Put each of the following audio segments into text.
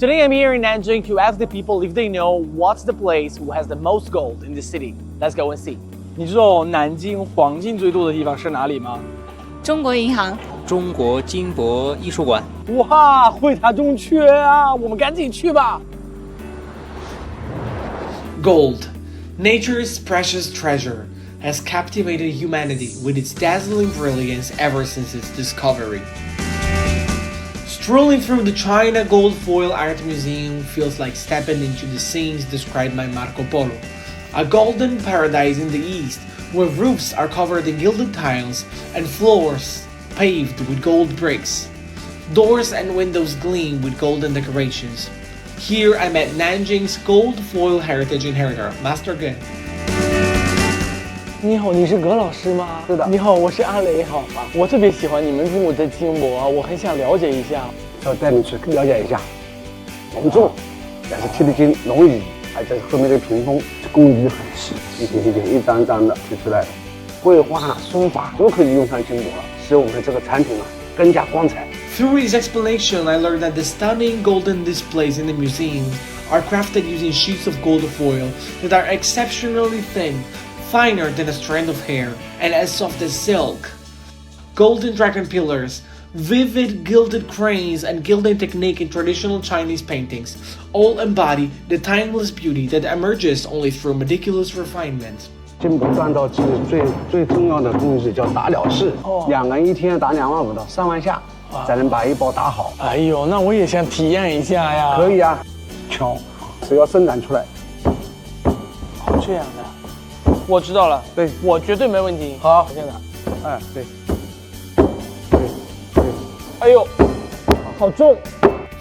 Today I'm here in Nanjing to ask the people if they know what's the place who has the most gold in the city. Let's go and see. 你知道南京黄金最多的地方是哪里吗？中国银行。中国金博艺术馆。哇，会塔中缺啊，我们赶紧去吧。Gold, nature's precious treasure, has captivated humanity with its dazzling brilliance ever since its discovery. Strolling through the China Gold Foil Art Museum feels like stepping into the scenes described by Marco Polo, a golden paradise in the east where roofs are covered in gilded tiles and floors paved with gold bricks. Doors and windows gleam with golden decorations. Here I met Nanjing's gold foil heritage inheritor, Master Ge. 你好，你是葛老师吗？是的。你好，我是阿雷。好，我特别喜欢你们中国的金箔，我很想了解一下。要带你去了解一下，隆重，但是贴的金容易，而且后面的屏风工艺很细，一点一点、一张张的贴出来的，绘画、书法都可以用上金箔了，使我们的这个产品更加光彩。Through his explanation, I learned that the stunning golden displays in the museum are crafted using sheets of gold foil that are exceptionally thin, finer than a strand of hair, and as soft as silk. Golden dragon pillars, vivid gilded cranes, and gilding technique in traditional Chinese paintings all embody the timeless beauty that emerges only through meticulous refinement. 金箔锻造技术最重要的工艺叫打了式，2个人一天打2万5到3万下，才能把一包打好。哎呦，那我也想体验一下呀。可以啊，敲，只要伸展出来。哦，这样的，我知道了。对，我绝对没问题。好，这样的。哎，对，哎呦，好重。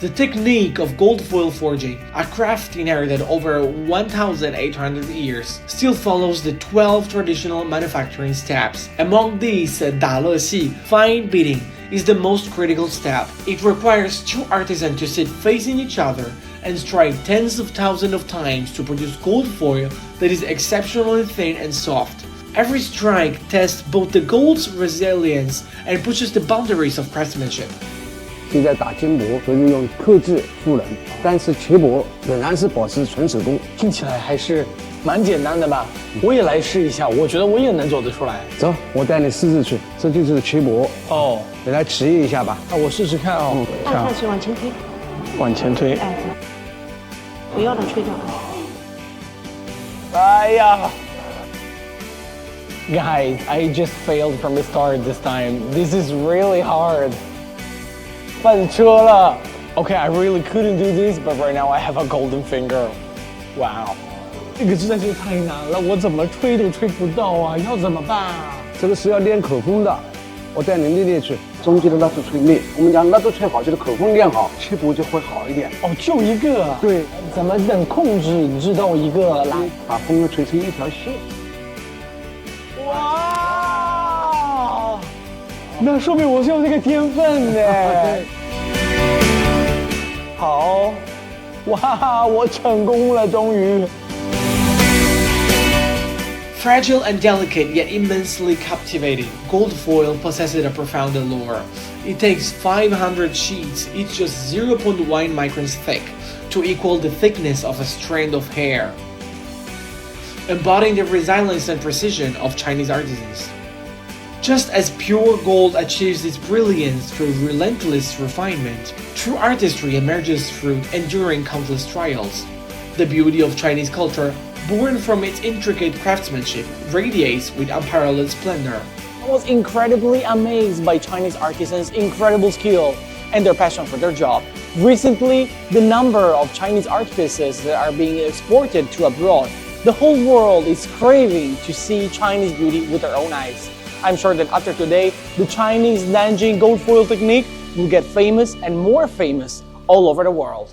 The technique of gold foil forging, a craft inherited over 1,800 years, still follows the 12 traditional manufacturing steps. Among these, 打了戏, fine beating, is the most critical step. It requires 2 artisans to sit facing each other and strike tens of thousands of times to produce gold foil that is exceptionally thin and soft. Every strike tests both the gold's resilience and pushes the boundaries of craftsmanship. 现在打金箔所以用克制赋能，但是切箔仍然是保持纯手工。听起来还是蛮简单的吧？我也来试一下，我觉得我也能走得出来。走，我带你试试去，这就是切箔。哦，你来体验一下吧。那我试试看哦。按下去往前推。往前推。哎，不要的吹掉。哎呀 ！Guys, I just failed from the start this time. This is really hard. 翻车了。Okay, I really couldn't do this, but right now I have a golden finger. Wow. 这个实在是太难了，我怎么吹都吹不到啊！要怎么办啊？这个是要练口风的，我带你练练去。中间的蜡烛吹练，我们讲蜡烛吹好，就是口风练好，切箔就会好一点。哦，就一个。对，怎么能控制只到一个来？把风吹成一条线。哇！那说明我是有这个天分呢。好，哇，我成功了，终于。Fragile and delicate, yet immensely captivating, gold foil possesses a profound allure. It takes 500 sheets, each just 0.1 microns thick, to equal the thickness of a strand of hair, embodying the resilience and precision of Chinese artisans. Just as pure gold achieves its brilliance through relentless refinement, true artistry emerges through enduring countless trials. The beauty of Chinese culture, born from its intricate craftsmanship, radiates with unparalleled splendor. I was incredibly amazed by Chinese artisans' incredible skill and their passion for their job. Recently, the number of Chinese art pieces that are being exported to abroad, the whole world is craving to see Chinese beauty with their own eyes. I'm sure that after today, the Chinese Nanjing gold foil technique will get famous and more famous all over the world.